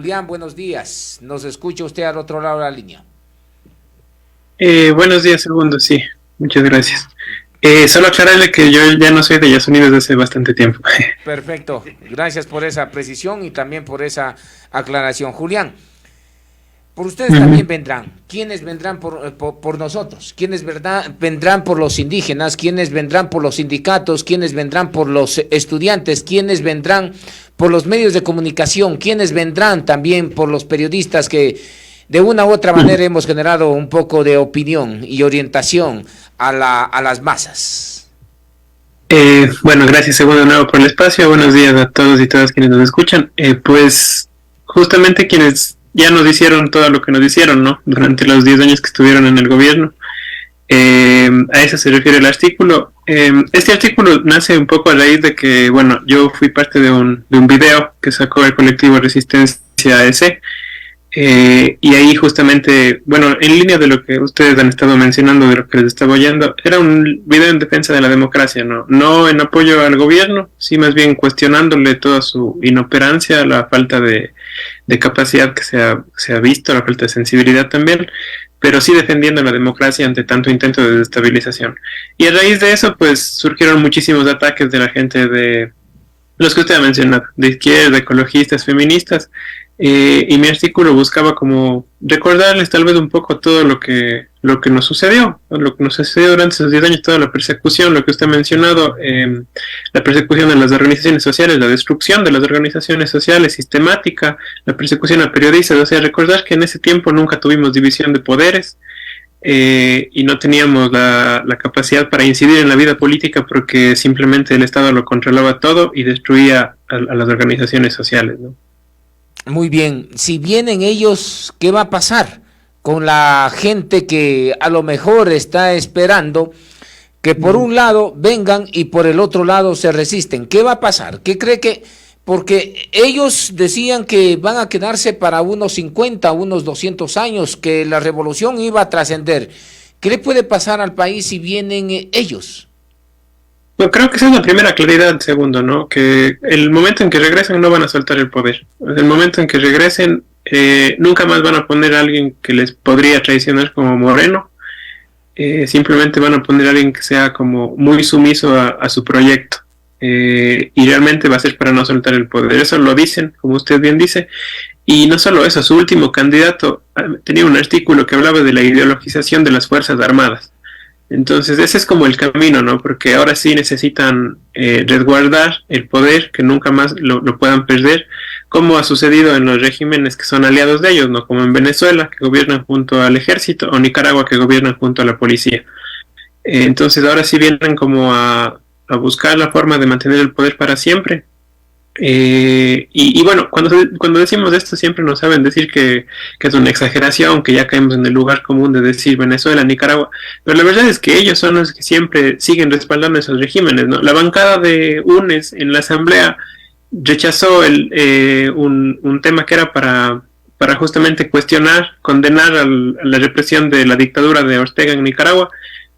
Julián, buenos días. ¿Nos escucha usted al otro lado de la línea? Buenos días, segundo, sí, muchas gracias. Solo aclararle que yo ya no soy de Yasuní desde hace bastante tiempo. Perfecto, gracias por esa precisión y también por esa aclaración. Julián, por ustedes también vendrán. ¿Quiénes vendrán por nosotros? ¿Quiénes vendrán por los indígenas? ¿Quiénes vendrán por los sindicatos? ¿Quiénes vendrán por los estudiantes? ¿Quiénes vendrán por los medios de comunicación? ¿Quiénes vendrán también por los periodistas que de una u otra manera hemos generado un poco de opinión y orientación a las masas? Bueno, gracias segundo de nuevo por el espacio. Buenos días a todos y todas quienes nos escuchan. Pues justamente quienes ya nos hicieron todo lo que nos hicieron, ¿no? Durante los 10 años que estuvieron en el gobierno. A eso se refiere el artículo. Este artículo nace un poco a raíz de que, bueno, yo fui parte de un video que sacó el colectivo Resistencia EC. Y ahí justamente, bueno, en línea de lo que ustedes han estado mencionando, de lo que les estaba oyendo, era un video en defensa de la democracia, no en apoyo al gobierno, sí más bien cuestionándole toda su inoperancia, la falta de capacidad que se ha visto, la falta de sensibilidad también, pero sí defendiendo la democracia ante tanto intento de desestabilización. Y a raíz de eso, pues surgieron muchísimos ataques de la gente de los que usted ha mencionado, de izquierda, ecologistas, feministas. Y mi artículo buscaba como recordarles tal vez un poco todo lo que nos sucedió, durante esos 10 años, toda la persecución, lo que usted ha mencionado, la persecución de las organizaciones sociales, la destrucción de las organizaciones sociales sistemática, la persecución a periodistas, o sea, recordar que en ese tiempo nunca tuvimos división de poderes, y no teníamos la capacidad para incidir en la vida política porque simplemente el Estado lo controlaba todo y destruía a las organizaciones sociales, ¿no? Muy bien, si vienen ellos, ¿qué va a pasar con la gente que a lo mejor está esperando que por un lado vengan y por el otro lado se resisten? ¿Qué va a pasar? ¿Qué cree que? Porque ellos decían que van a quedarse para unos 50, unos 200 años, que la revolución iba a trascender. ¿Qué le puede pasar al país si vienen ellos? No, creo que esa es la primera claridad, segundo, ¿no? Que el momento en que regresen no van a soltar el poder. El momento en que regresen, nunca más van a poner a alguien que les podría traicionar como Moreno. Simplemente van a poner a alguien que sea como muy sumiso a su proyecto. Y realmente va a ser para no soltar el poder. Eso lo dicen, como usted bien dice. Y no solo eso, su último candidato tenía un artículo que hablaba de la ideologización de las Fuerzas Armadas. Entonces ese es como el camino, ¿no? Porque ahora sí necesitan resguardar el poder, que nunca más lo puedan perder, como ha sucedido en los regímenes que son aliados de ellos, ¿no? Como en Venezuela, que gobiernan junto al ejército, o Nicaragua, que gobiernan junto a la policía. Entonces ahora sí vienen como a buscar la forma de mantener el poder para siempre. Y bueno, cuando decimos esto siempre nos saben decir que es una exageración, que ya caemos en el lugar común de decir Venezuela, Nicaragua, pero la verdad es que ellos son los que siempre siguen respaldando esos regímenes, ¿no? La bancada de UNES en la asamblea rechazó un tema que era para justamente cuestionar, condenar a la represión de la dictadura de Ortega en Nicaragua.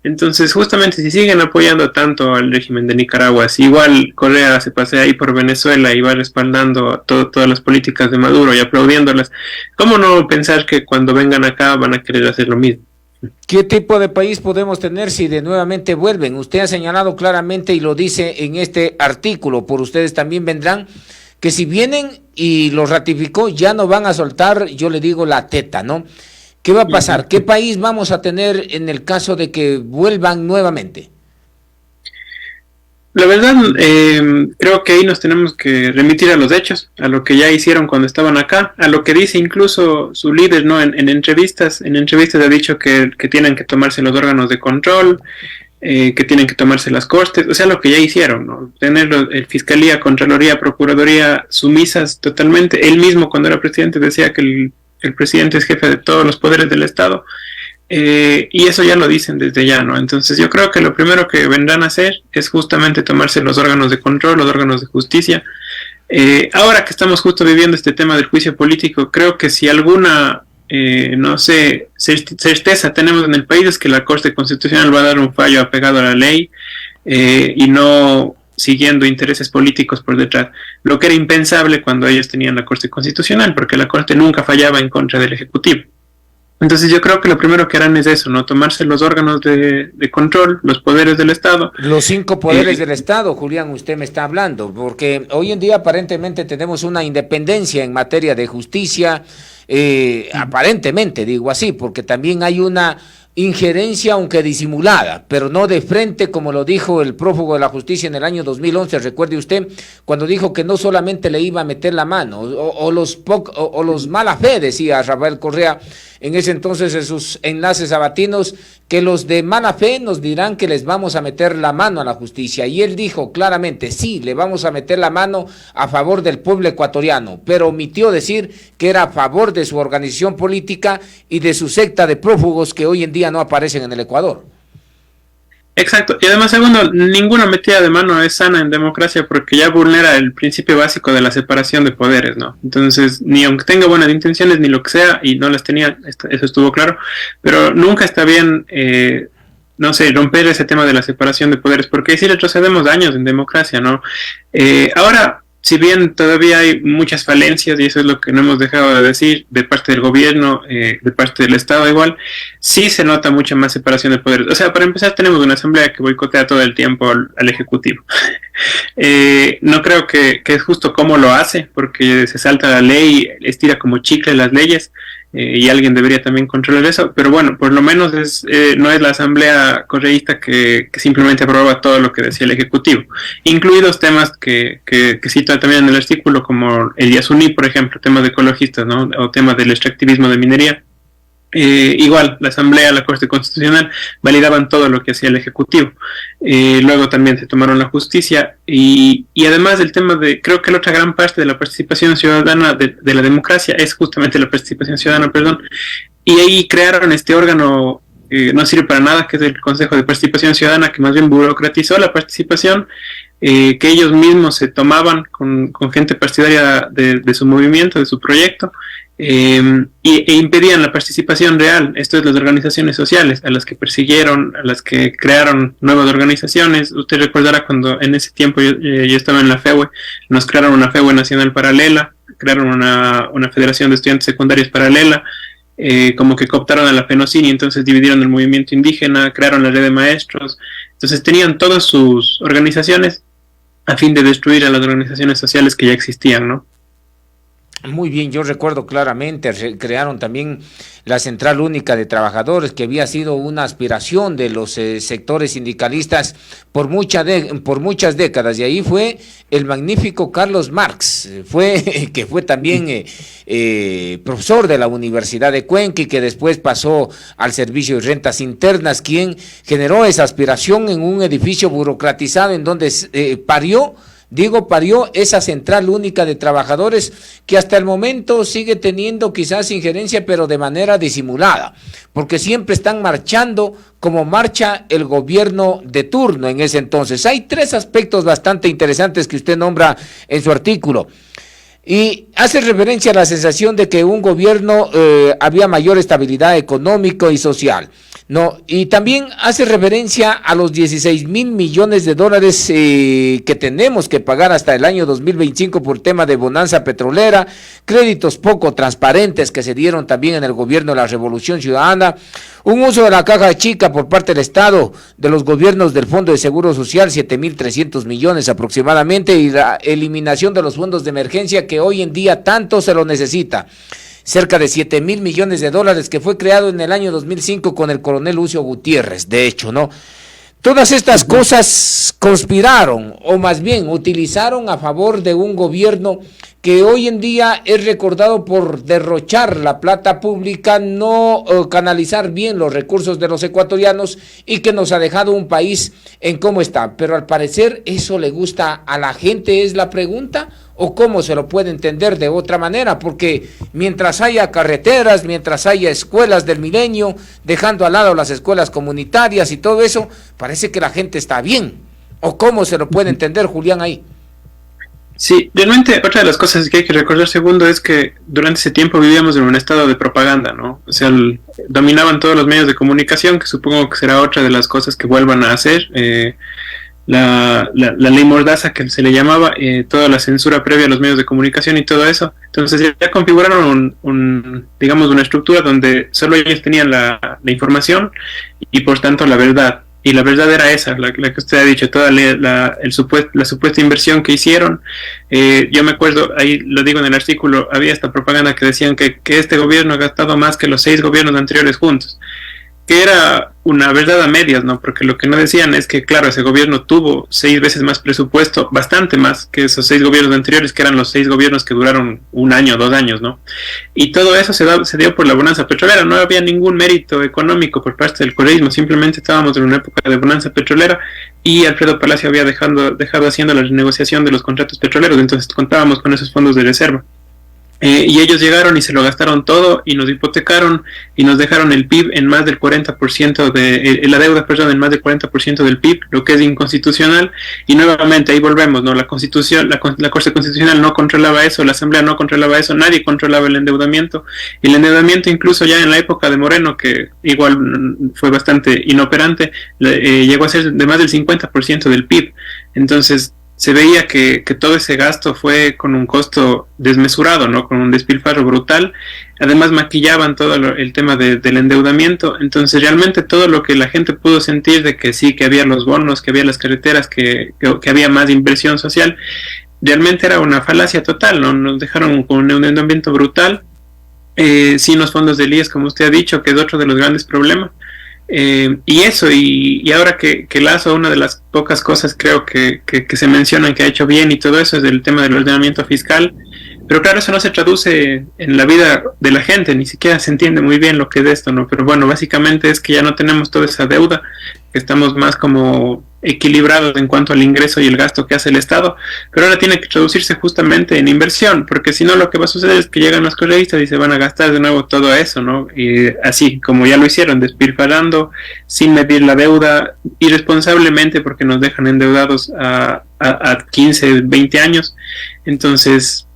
Entonces, justamente, si siguen apoyando tanto al régimen de Nicaragua, si igual Correa se pasea ahí por Venezuela y va respaldando todas las políticas de Maduro y aplaudiéndolas, ¿cómo no pensar que cuando vengan acá van a querer hacer lo mismo? ¿Qué tipo de país podemos tener si de nuevamente vuelven? Usted ha señalado claramente y lo dice en este artículo, por ustedes también vendrán, que si vienen y lo ratificó, ya no van a soltar, yo le digo, la teta, ¿no? ¿Qué va a pasar? ¿Qué país vamos a tener en el caso de que vuelvan nuevamente? La verdad, creo que ahí nos tenemos que remitir a los hechos, a lo que ya hicieron cuando estaban acá, a lo que dice incluso su líder, ¿no? En entrevistas ha dicho que tienen que tomarse los órganos de control, que tienen que tomarse las cortes, o sea, lo que ya hicieron, ¿no? Tener Fiscalía, Contraloría, Procuraduría sumisas totalmente. Él mismo, cuando era presidente, decía que el presidente es jefe de todos los poderes del Estado, y eso ya lo dicen desde ya, ¿no? Entonces yo creo que lo primero que vendrán a hacer es justamente tomarse los órganos de control, los órganos de justicia. Ahora que estamos justo viviendo este tema del juicio político, creo que si alguna, no sé, certeza tenemos en el país es que la Corte Constitucional va a dar un fallo apegado a la ley, y no siguiendo intereses políticos por detrás, lo que era impensable cuando ellos tenían la Corte Constitucional, porque la Corte nunca fallaba en contra del Ejecutivo. Entonces yo creo que lo primero que harán es eso, ¿no? Tomarse los órganos de control, los poderes del Estado. Los 5 poderes del Estado, Julián, usted me está hablando, porque hoy en día aparentemente tenemos una independencia en materia de justicia, aparentemente digo así, porque también hay una injerencia, aunque disimulada, pero no de frente, como lo dijo el prófugo de la justicia en el año 2011, recuerde usted, cuando dijo que no solamente le iba a meter la mano, o los mala fe, decía Rafael Correa, en ese entonces en sus enlaces sabatinos, que los de mala fe nos dirán que les vamos a meter la mano a la justicia, y él dijo claramente, sí, le vamos a meter la mano a favor del pueblo ecuatoriano, pero omitió decir que era a favor de su organización política y de su secta de prófugos que hoy en día no aparecen en el Ecuador. Exacto, y además, segundo, ninguna metida de mano es sana en democracia porque ya vulnera el principio básico de la separación de poderes, ¿no? Entonces, ni aunque tenga buenas intenciones, ni lo que sea, y no las tenía, eso estuvo claro, pero nunca está bien, no sé, romper ese tema de la separación de poderes, porque si retrocedemos años en democracia, ¿no? Ahora, si bien todavía hay muchas falencias, y eso es lo que no hemos dejado de decir, de parte del gobierno, de parte del Estado igual, sí se nota mucha más separación de poderes. O sea, para empezar tenemos una asamblea que boicotea todo el tiempo al Ejecutivo. No creo que es justo cómo lo hace, porque se salta la ley, estira como chicle las leyes, y alguien debería también controlar eso, pero bueno, por lo menos no es la asamblea correísta que simplemente aprueba todo lo que decía el Ejecutivo, incluidos temas que cita también en el artículo, como el Yasuní, por ejemplo, temas de ecologistas, ¿no? O temas del extractivismo de minería. Igual, la Asamblea, la Corte Constitucional validaban todo lo que hacía el Ejecutivo. Luego también se tomaron la justicia y además el tema de, creo que la otra gran parte de la participación ciudadana de la democracia es justamente la participación ciudadana, perdón, y ahí crearon este órgano, no sirve para nada, que es el Consejo de Participación Ciudadana, que más bien burocratizó la participación, que ellos mismos se tomaban con gente partidaria de su movimiento, de su proyecto, e impedían la participación real. Esto es las organizaciones sociales, a las que persiguieron, a las que crearon nuevas organizaciones. Usted recordará cuando en ese tiempo yo estaba en la FEUE, nos crearon una FEUE nacional paralela, crearon una federación de estudiantes secundarios paralela, como que cooptaron a la FENOCIN y entonces dividieron el movimiento indígena, crearon la red de maestros. Entonces tenían todas sus organizaciones a fin de destruir a las organizaciones sociales que ya existían, ¿no? Muy bien, yo recuerdo claramente, crearon también la Central Única de Trabajadores, que había sido una aspiración de los sectores sindicalistas por muchas décadas, y ahí fue el magnífico Carlos Marx, que fue también profesor de la Universidad de Cuenca y que después pasó al Servicio de Rentas Internas, quien generó esa aspiración en un edificio burocratizado en donde parió esa Central Única de Trabajadores, que hasta el momento sigue teniendo quizás injerencia, pero de manera disimulada, porque siempre están marchando como marcha el gobierno de turno en ese entonces. Hay 3 aspectos bastante interesantes que usted nombra en su artículo. Y hace referencia a la sensación de que un gobierno había mayor estabilidad económica y social. No, y también hace referencia a los 16,000 millones de dólares que tenemos que pagar hasta el año 2025 por tema de bonanza petrolera, créditos poco transparentes que se dieron también en el gobierno de la Revolución Ciudadana, un uso de la caja chica por parte del Estado, de los gobiernos del Fondo de Seguro Social, 7,300 millones aproximadamente, y la eliminación de los fondos de emergencia que hoy en día tanto se lo necesita. Cerca de 7,000 millones de dólares que fue creado en el año 2005 con el coronel Lucio Gutiérrez, de hecho, ¿no? Todas estas cosas conspiraron, o más bien utilizaron a favor de un gobierno que hoy en día es recordado por derrochar la plata pública, no canalizar bien los recursos de los ecuatorianos y que nos ha dejado un país en cómo está. Pero al parecer eso le gusta a la gente, es la pregunta, o cómo se lo puede entender de otra manera, porque mientras haya carreteras, mientras haya escuelas del milenio, dejando al lado las escuelas comunitarias y todo eso, parece que la gente está bien. ¿O cómo se lo puede entender, Julián, ahí? Sí, realmente otra de las cosas que hay que recordar, segundo, es que durante ese tiempo vivíamos en un estado de propaganda, ¿no? O sea, dominaban todos los medios de comunicación, que supongo que será otra de las cosas que vuelvan a hacer. la ley Mordaza, que se le llamaba, toda la censura previa a los medios de comunicación y todo eso. Entonces ya configuraron digamos, una estructura donde solo ellos tenían la información y por tanto la verdad. Y la verdad era esa, la que usted ha dicho, toda la supuesta inversión que hicieron. Yo me acuerdo, ahí lo digo en el artículo, había esta propaganda que decían que este gobierno ha gastado más que los 6 gobiernos anteriores juntos, que era una verdad a medias, ¿no? Porque lo que no decían es que, claro, ese gobierno tuvo 6 veces más presupuesto, bastante más que esos 6 gobiernos anteriores, que eran los 6 gobiernos que duraron 1 año, 2 años, ¿no? Y todo eso se dio por la bonanza petrolera. No había ningún mérito económico por parte del correísmo, simplemente estábamos en una época de bonanza petrolera y Alfredo Palacio había dejado haciendo la renegociación de los contratos petroleros, entonces contábamos con esos fondos de reserva. Y ellos llegaron y se lo gastaron todo y nos hipotecaron y nos dejaron el PIB en más del 40% la deuda, perdón, en más del 40% del PIB, lo que es inconstitucional. Y nuevamente ahí volvemos, ¿no? La Constitución, la Corte Constitucional no controlaba eso, la Asamblea no controlaba eso, nadie controlaba el endeudamiento. Y el endeudamiento, incluso ya en la época de Moreno, que igual fue bastante inoperante, llegó a ser de más del 50% del PIB. Entonces se veía que todo ese gasto fue con un costo desmesurado, ¿no? Con un despilfarro brutal. Además maquillaban todo el tema del endeudamiento. Entonces realmente todo lo que la gente pudo sentir de que sí, que había los bonos, que había las carreteras, que había más inversión social, realmente era una falacia total, ¿no? Nos dejaron con un endeudamiento brutal, sin los fondos del IES, como usted ha dicho, que es otro de los grandes problemas. Y eso, y ahora que Lazo, una de las pocas cosas creo que se mencionan que ha hecho bien y todo eso es el tema del ordenamiento fiscal, pero claro, eso no se traduce en la vida de la gente, ni siquiera se entiende muy bien lo que es esto, ¿no? Pero bueno, básicamente es que ya no tenemos toda esa deuda, que estamos más como equilibrados en cuanto al ingreso y el gasto que hace el Estado, pero ahora tiene que traducirse justamente en inversión, porque si no lo que va a suceder es que llegan los correístas y se van a gastar de nuevo todo eso, ¿no? Y así como ya lo hicieron, despilfarrando, sin medir la deuda, irresponsablemente, porque nos dejan endeudados a 15, 20 años, entonces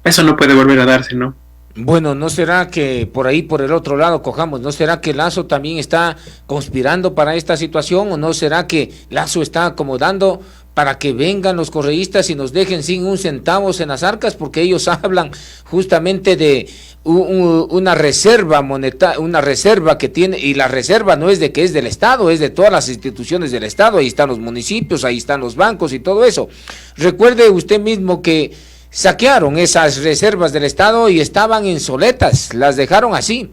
eso no puede volver a darse, ¿no? Bueno, ¿no será que por ahí, por el otro lado, cojamos? ¿No será que Lazo también está conspirando para esta situación? ¿O no será que Lazo está acomodando para que vengan los correístas y nos dejen sin un centavo en las arcas? Porque ellos hablan justamente de una reserva monetaria, una reserva que tiene, y la reserva no es de que es del Estado, es de todas las instituciones del Estado. Ahí están los municipios, ahí están los bancos y todo eso. Recuerde usted mismo que saquearon esas reservas del Estado y estaban en soletas, las dejaron así.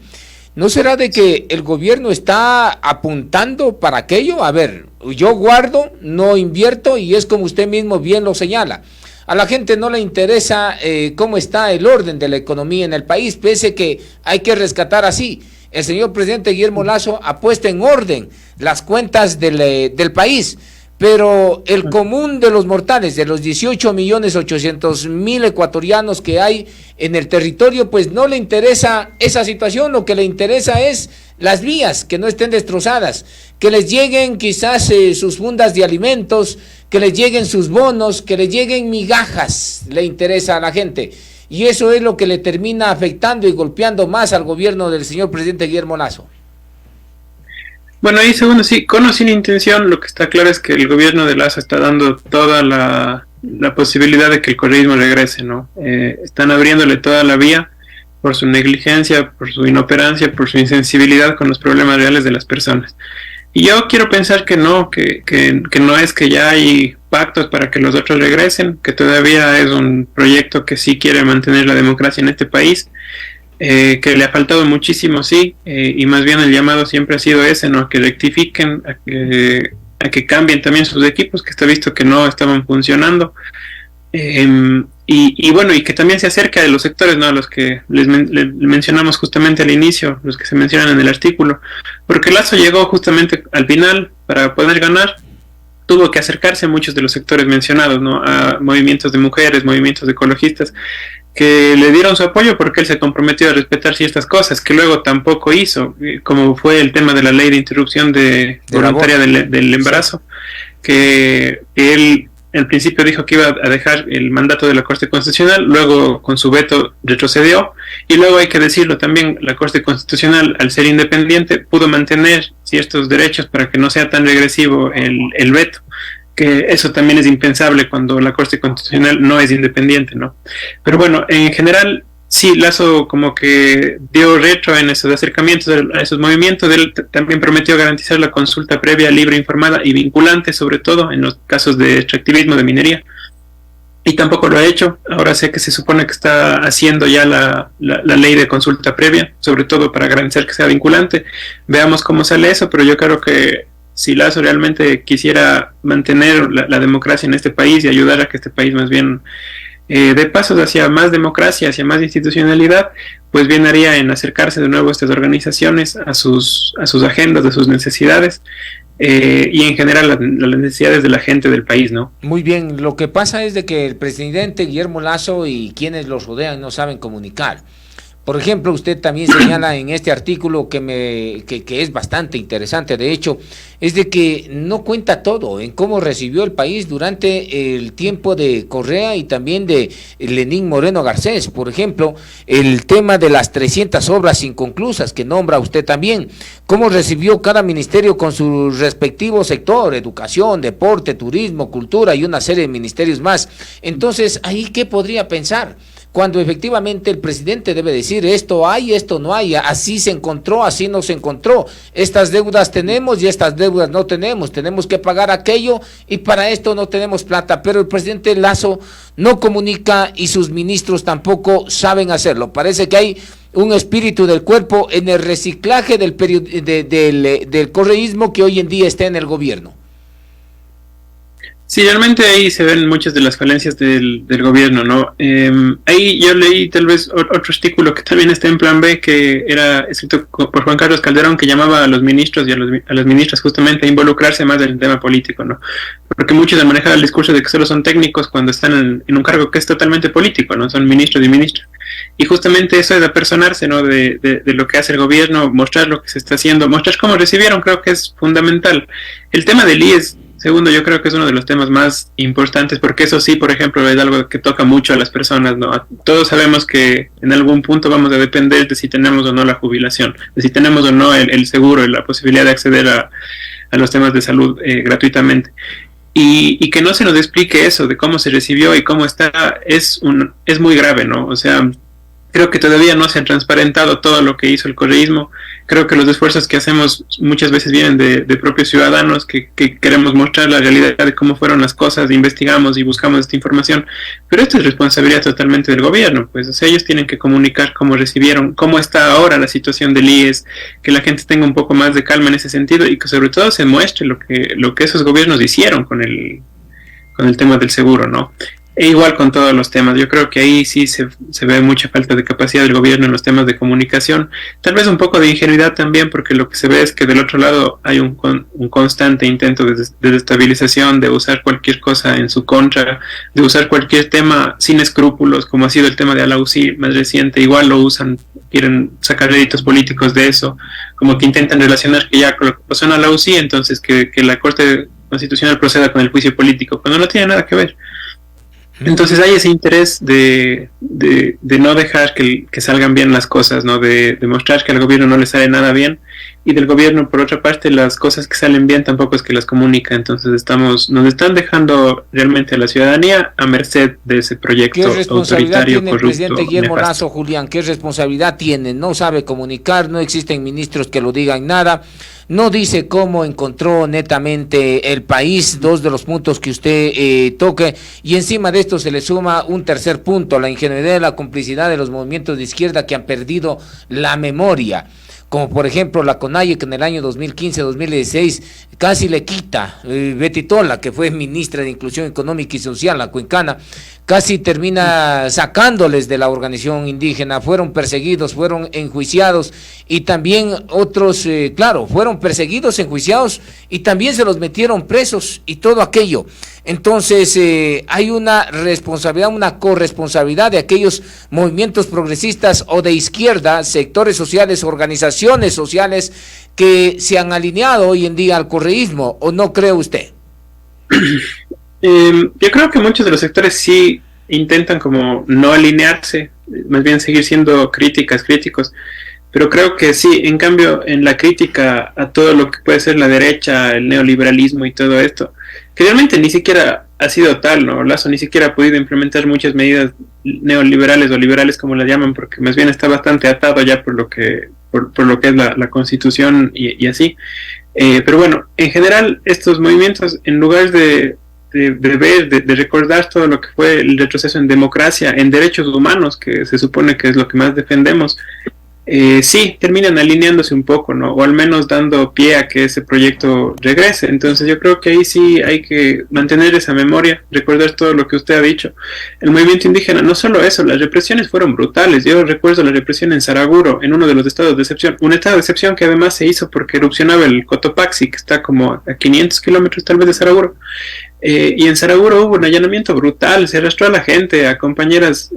¿No será de que el gobierno está apuntando para aquello? A ver, yo guardo, no invierto, y es como usted mismo bien lo señala. A la gente no le interesa cómo está el orden de la economía en el país, pese que hay que rescatar así. El señor presidente Guillermo Lasso ha puesto en orden las cuentas del país, pero el común de los mortales, de los 18.800.000 ecuatorianos que hay en el territorio, pues no le interesa esa situación. Lo que le interesa es las vías, que no estén destrozadas, que les lleguen quizás sus fundas de alimentos, que les lleguen sus bonos, que les lleguen migajas, le interesa a la gente. Y eso es lo que le termina afectando y golpeando más al gobierno del señor presidente Guillermo Lasso. Bueno, ahí segundo, sí, con o sin intención, lo que está claro es que el gobierno de Lasso está dando toda la posibilidad de que el correísmo regrese, ¿no? Están abriéndole toda la vía por su negligencia, por su inoperancia, por su insensibilidad con los problemas reales de las personas. Y yo quiero pensar que no, que no es que ya hay pactos para que los otros regresen, que todavía es un proyecto que sí quiere mantener la democracia en este país, que le ha faltado muchísimo, sí, y más bien el llamado siempre ha sido ese, ¿no? Que rectifiquen, a que cambien también sus equipos, que está visto que no estaban funcionando, y bueno, y que también se acerque a los sectores, ¿no? A los que les mencionamos justamente al inicio, los que se mencionan en el artículo, porque Lasso llegó justamente al final para poder ganar. Tuvo que acercarse a muchos de los sectores mencionados, ¿no? A movimientos de mujeres, movimientos de ecologistas, que le dieron su apoyo porque él se comprometió a respetar ciertas cosas que luego tampoco hizo, como fue el tema de la ley de interrupción voluntaria del embarazo, que él al principio dijo que iba a dejar el mandato de la Corte Constitucional, luego con su veto retrocedió, y luego hay que decirlo también, la Corte Constitucional, al ser independiente, pudo mantener ciertos derechos para que no sea tan regresivo el veto. que eso también es impensable cuando la Corte Constitucional no es independiente, ¿no? Pero bueno, en general, sí, Lasso como que dio retro en esos acercamientos, a esos movimientos. Él también prometió garantizar la consulta previa, libre, informada y vinculante, sobre todo en los casos de extractivismo, de minería. Y tampoco lo ha hecho. Ahora sé que se supone que está haciendo ya la ley de consulta previa, sobre todo para garantizar que sea vinculante. Veamos cómo sale eso, pero yo creo que si Lasso realmente quisiera mantener la democracia en este país y ayudar a que este país más bien dé pasos hacia más democracia, hacia más institucionalidad, pues bien haría en acercarse de nuevo a estas organizaciones, a sus agendas, a sus necesidades, y en general las necesidades de la gente del país, ¿no? Muy bien, lo que pasa es de que el presidente Guillermo Lasso y quienes los rodean no saben comunicar. Por ejemplo, usted también señala en este artículo que es bastante interesante, de hecho, es de que no cuenta todo en cómo recibió el país durante el tiempo de Correa y también de Lenín Moreno Garcés. Por ejemplo, el tema de las 300 obras inconclusas que nombra usted también, cómo recibió cada ministerio con su respectivo sector, educación, deporte, turismo, cultura y una serie de ministerios más. Entonces, ¿ahí qué podría pensar? Cuando efectivamente el presidente debe decir esto hay, esto no hay, así se encontró, así no se encontró, estas deudas tenemos y estas deudas no tenemos que pagar aquello y para esto no tenemos plata, pero el presidente Lasso no comunica y sus ministros tampoco saben hacerlo. Parece que hay un espíritu del cuerpo en el reciclaje del correísmo que hoy en día está en el gobierno. Sí, realmente ahí se ven muchas de las falencias del gobierno, ¿no? Ahí yo leí tal vez otro artículo que también está en Plan B, que era escrito por Juan Carlos Calderón, que llamaba a los ministros y a las ministras justamente a involucrarse más en el tema político, ¿no? Porque muchos han manejado el discurso de que solo son técnicos cuando están en un cargo que es totalmente político, ¿no? Son ministros y ministras. Y justamente eso es apersonarse, ¿no? De lo que hace el gobierno, mostrar lo que se está haciendo, mostrar cómo recibieron, creo que es fundamental. El tema del IES, segundo, yo creo que es uno de los temas más importantes, porque eso sí, por ejemplo, es algo que toca mucho a las personas, ¿no? Todos sabemos que en algún punto vamos a depender de si tenemos o no la jubilación, de si tenemos o no el seguro y la posibilidad de acceder a los temas de salud gratuitamente. Y que no se nos explique eso, de cómo se recibió y cómo está, es muy grave, ¿no? O sea, creo que todavía no se ha transparentado todo lo que hizo el correísmo. Creo que los esfuerzos que hacemos muchas veces vienen de propios ciudadanos que queremos mostrar la realidad de cómo fueron las cosas, investigamos y buscamos esta información, pero esto es responsabilidad totalmente del gobierno, pues, o sea, ellos tienen que comunicar cómo recibieron, cómo está ahora la situación del IES, que la gente tenga un poco más de calma en ese sentido y que sobre todo se muestre lo que esos gobiernos hicieron con el tema del seguro, ¿no? E igual con todos los temas, yo creo que ahí sí se ve mucha falta de capacidad del gobierno en los temas de comunicación, tal vez un poco de ingenuidad también, porque lo que se ve es que del otro lado hay un constante intento de desestabilización, de usar cualquier cosa en su contra, de usar cualquier tema sin escrúpulos, como ha sido el tema de Alauzí más reciente, igual lo usan, quieren sacar réditos políticos de eso, como que intentan relacionar que ya con lo que pasó en Alauzí, entonces que la Corte Constitucional proceda con el juicio político, cuando no tiene nada que ver. Entonces hay ese interés de no dejar que salgan bien las cosas, ¿no? De mostrar que al gobierno no le sale nada bien, y del gobierno, por otra parte, las cosas que salen bien tampoco es que las comunica. Entonces nos están dejando realmente a la ciudadanía a merced de ese proyecto autoritario, corrupto. ¿Qué responsabilidad tiene el presidente Guillermo Lasso, Julián? ¿Qué responsabilidad tiene? No sabe comunicar, no existen ministros que lo digan nada. No dice cómo encontró netamente el país, dos de los puntos que usted toque, y encima de esto se le suma un tercer punto, la ingenuidad y la complicidad de los movimientos de izquierda que han perdido la memoria, como por ejemplo la CONAIE, que en el año 2015-2016 casi le quita, Betty Tola, que fue ministra de Inclusión Económica y Social, la cuencana, casi termina sacándoles de la organización indígena, fueron perseguidos, fueron enjuiciados, y también otros, fueron perseguidos, enjuiciados, y también se los metieron presos, y todo aquello. Entonces hay una responsabilidad, una corresponsabilidad de aquellos movimientos progresistas o de izquierda, sectores sociales, organizaciones sociales, que se han alineado hoy en día al correísmo, ¿o no cree usted? Yo creo que muchos de los sectores sí intentan como no alinearse, más bien seguir siendo críticos, pero creo que sí, en cambio, en la crítica a todo lo que puede ser la derecha, el neoliberalismo y todo esto, que realmente ni siquiera ha sido tal, ¿no? Lasso ni siquiera ha podido implementar muchas medidas neoliberales o liberales, como las llaman, porque más bien está bastante atado ya por lo que es la Constitución y así. Pero bueno, en general estos movimientos, en lugar de ver, de recordar todo lo que fue el retroceso en democracia, en derechos humanos, que se supone que es lo que más defendemos, sí, terminan alineándose un poco, ¿no? O al menos dando pie a que ese proyecto regrese. Entonces yo creo que ahí sí hay que mantener esa memoria, recordar todo lo que usted ha dicho. El movimiento indígena, no solo eso, las represiones fueron brutales. Yo recuerdo la represión en Saraguro, en uno de los estados de excepción, un estado de excepción que además se hizo porque erupcionaba el Cotopaxi, que está como a 500 kilómetros tal vez de Saraguro. Y en Saraguro hubo un allanamiento brutal, se arrastró a la gente, a compañeras,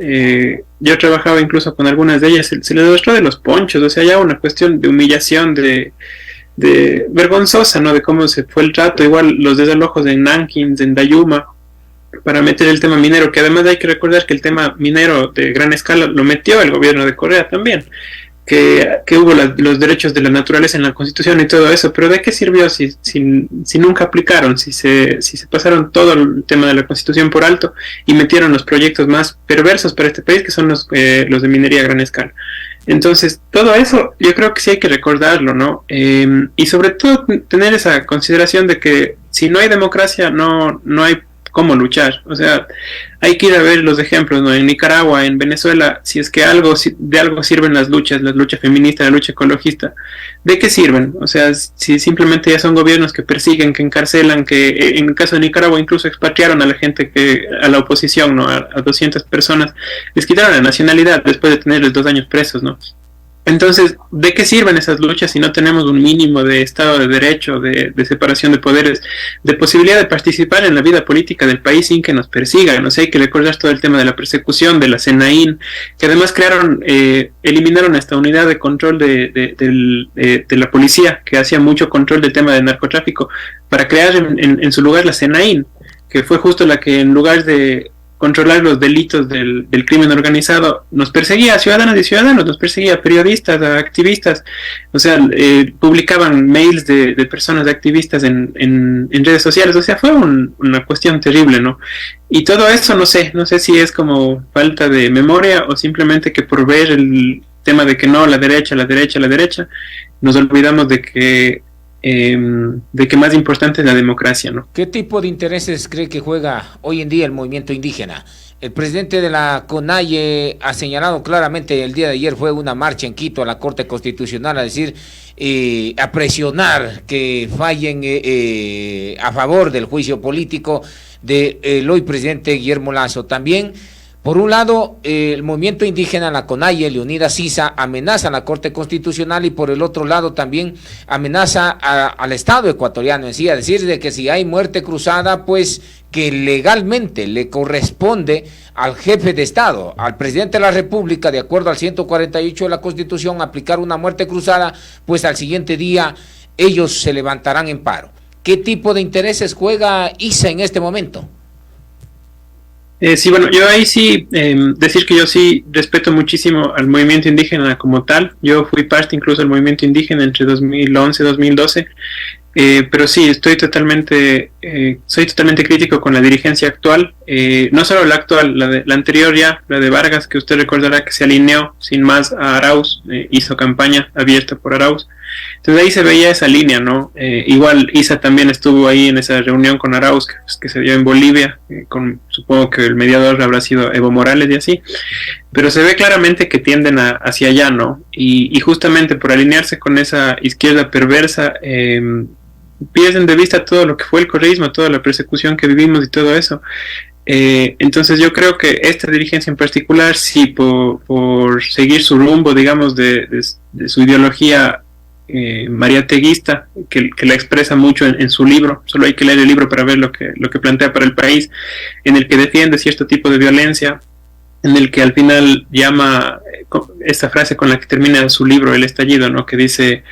yo trabajaba incluso con algunas de ellas, se les arrastró de los ponchos, o sea, ya una cuestión de humillación, de vergonzosa, ¿no? De cómo se fue el trato, igual los desalojos en Nanking, en Dayuma, para meter el tema minero, que además hay que recordar que el tema minero de gran escala lo metió el gobierno de Corea también. Que hubo los derechos de la naturaleza en la Constitución y todo eso, pero ¿de qué sirvió si nunca aplicaron, si se pasaron todo el tema de la Constitución por alto y metieron los proyectos más perversos para este país, que son los de minería a gran escala? Entonces, todo eso yo creo que sí hay que recordarlo, ¿no? Y sobre todo tener esa consideración de que si no hay democracia, no hay cómo luchar. O sea, hay que ir a ver los ejemplos, ¿no? En Nicaragua, en Venezuela, si es que de algo sirven las luchas, la lucha feminista, la lucha ecologista, ¿de qué sirven? O sea, si simplemente ya son gobiernos que persiguen, que encarcelan, que en el caso de Nicaragua incluso expatriaron a la gente, a la oposición, ¿no? A 200 personas, les quitaron la nacionalidad después de tenerles 2 años presos, ¿no? Entonces, ¿de qué sirven esas luchas si no tenemos un mínimo de Estado de Derecho, de separación de poderes, de posibilidad de participar en la vida política del país sin que nos persigan? O sea, hay que recordar todo el tema de la persecución, de la CENAIN, que además eliminaron esta unidad de control de la policía, que hacía mucho control del tema del narcotráfico, para crear en su lugar la CENAIN, que fue justo la que en lugar de controlar los delitos del crimen organizado, nos perseguía a ciudadanas y ciudadanos, nos perseguía a periodistas, a activistas, o sea, publicaban mails de personas, de activistas en redes sociales, o sea, fue una cuestión terrible, ¿no? Y todo eso, no sé si es como falta de memoria o simplemente que por ver el tema de que no, la derecha, nos olvidamos de que más importante es la democracia, ¿no? ¿Qué tipo de intereses cree que juega hoy en día el movimiento indígena? El presidente de la CONAIE ha señalado claramente, el día de ayer fue una marcha en Quito a la Corte Constitucional a decir, a presionar que fallen a favor del juicio político del hoy presidente Guillermo Lasso. También, por un lado, el movimiento indígena, la CONAIE, Leonidas Sisa, amenaza a la Corte Constitucional y por el otro lado también amenaza al Estado ecuatoriano en sí, a decir de que si hay muerte cruzada, pues que legalmente le corresponde al jefe de Estado, al presidente de la República, de acuerdo al 148 de la Constitución, aplicar una muerte cruzada, pues al siguiente día ellos se levantarán en paro. ¿Qué tipo de intereses juega ISA en este momento? Sí, bueno, yo ahí sí, decir que yo sí respeto muchísimo al movimiento indígena como tal. Yo fui parte incluso del movimiento indígena entre 2011 y 2012, pero sí, soy totalmente crítico con la dirigencia actual, no solo la actual, la anterior ya, la de Vargas, que usted recordará que se alineó sin más a Arauz, hizo campaña abierta por Arauz. Entonces ahí se veía esa línea, ¿no? Igual Isa también estuvo ahí en esa reunión con Arauz que se dio en Bolivia, supongo que el mediador habrá sido Evo Morales y así, pero se ve claramente que tienden hacia allá, ¿no? Y justamente por alinearse con esa izquierda perversa, pierden de vista todo lo que fue el correísmo, toda la persecución que vivimos y todo eso. Entonces yo creo que esta dirigencia en particular, sí, por seguir su rumbo, digamos, de su ideología mariateguista, que la expresa mucho en su libro, solo hay que leer el libro para ver lo que plantea para el país, en el que defiende cierto tipo de violencia, en el que al final llama esta frase con la que termina su libro, El estallido, ¿no? Que dice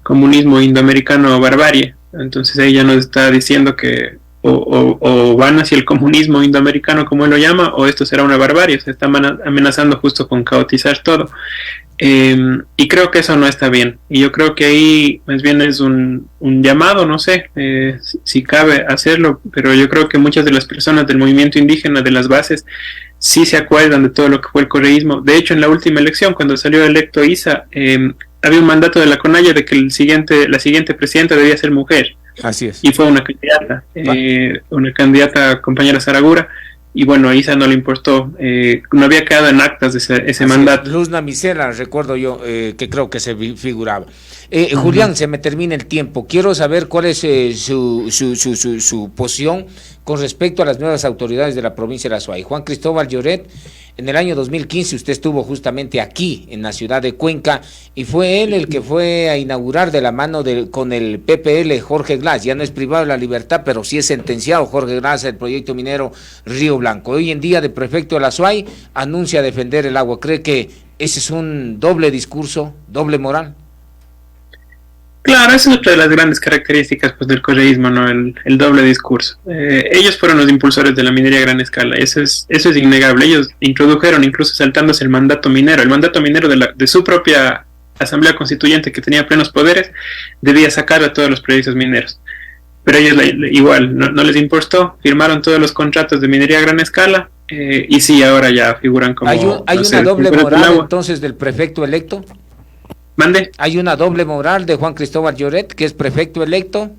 comunismo indoamericano barbarie. Entonces ella nos está diciendo que o van hacia el comunismo indoamericano, como él lo llama, o esto será una barbarie. Se está amenazando justo con caotizar todo. Y creo que eso no está bien. Y yo creo que ahí más bien es un llamado, no sé si cabe hacerlo, pero yo creo que muchas de las personas del movimiento indígena, de las bases, sí se acuerdan de todo lo que fue el correísmo. De hecho, en la última elección, cuando salió electo Isa, había un mandato de la CONAIE de que la siguiente presidenta debía ser mujer. Así es. Y fue una candidata compañera Saragura, y bueno, a Isa no le importó, no había quedado en actas ese mandato. Luzna Micela, recuerdo yo, que creo que se figuraba. Julián, se me termina el tiempo. Quiero saber cuál es su posición con respecto a las nuevas autoridades de la provincia de Azuay. Juan Cristóbal Lloret, en el año 2015 usted estuvo justamente aquí, en la ciudad de Cuenca, y fue él el que fue a inaugurar de la mano con el PPL Jorge Glass. Ya no es privado de la libertad, pero sí es sentenciado Jorge Glass el proyecto minero Río Blanco. Hoy en día, de prefecto de la Azuay, anuncia defender el agua. ¿Cree que ese es un doble discurso, doble moral? Claro, esa es otra de las grandes características pues, del correísmo, ¿no? El doble discurso. Ellos fueron los impulsores de la minería a gran escala, eso es innegable. Ellos introdujeron, incluso saltándose el mandato minero de su propia asamblea constituyente, que tenía plenos poderes, debía sacar a todos los proyectos mineros. Pero ellos igual no les importó, firmaron todos los contratos de minería a gran escala, y sí, ahora ya figuran como... ¿Hay una doble moral entonces del prefecto electo? ¿Mande? ¿Hay una doble moral de Juan Cristóbal Lloret, que es prefecto electo?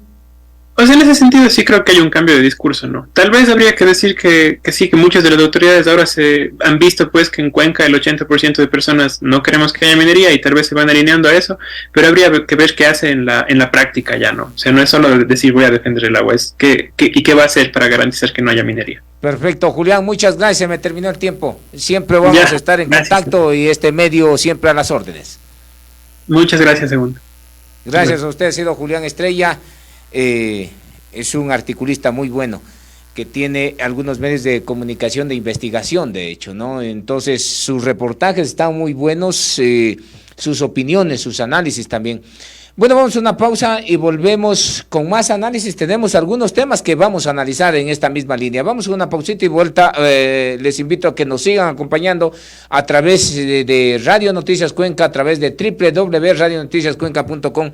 Pues en ese sentido sí creo que hay un cambio de discurso, ¿no? Tal vez habría que decir que sí, que muchas de las autoridades ahora se han visto pues que en Cuenca el 80% de personas no queremos que haya minería y tal vez se van alineando a eso, pero habría que ver qué hace en la práctica ya, ¿no? O sea, no es solo decir voy a defender el agua, es qué va a hacer para garantizar que no haya minería. Perfecto, Julián, muchas gracias, me terminó el tiempo. Siempre vamos a estar en contacto y este medio siempre a las órdenes. Muchas gracias, Segundo. Gracias a usted, ha sido Julián Estrella, es un articulista muy bueno, que tiene algunos medios de comunicación de investigación, de hecho, ¿no? Entonces, sus reportajes están muy buenos, sus opiniones, sus análisis también. Bueno, vamos a una pausa y volvemos con más análisis. Tenemos algunos temas que vamos a analizar en esta misma línea. Vamos a una pausita y vuelta. Les invito a que nos sigan acompañando a través de Radio Noticias Cuenca, a través de www.radionoticiascuenca.com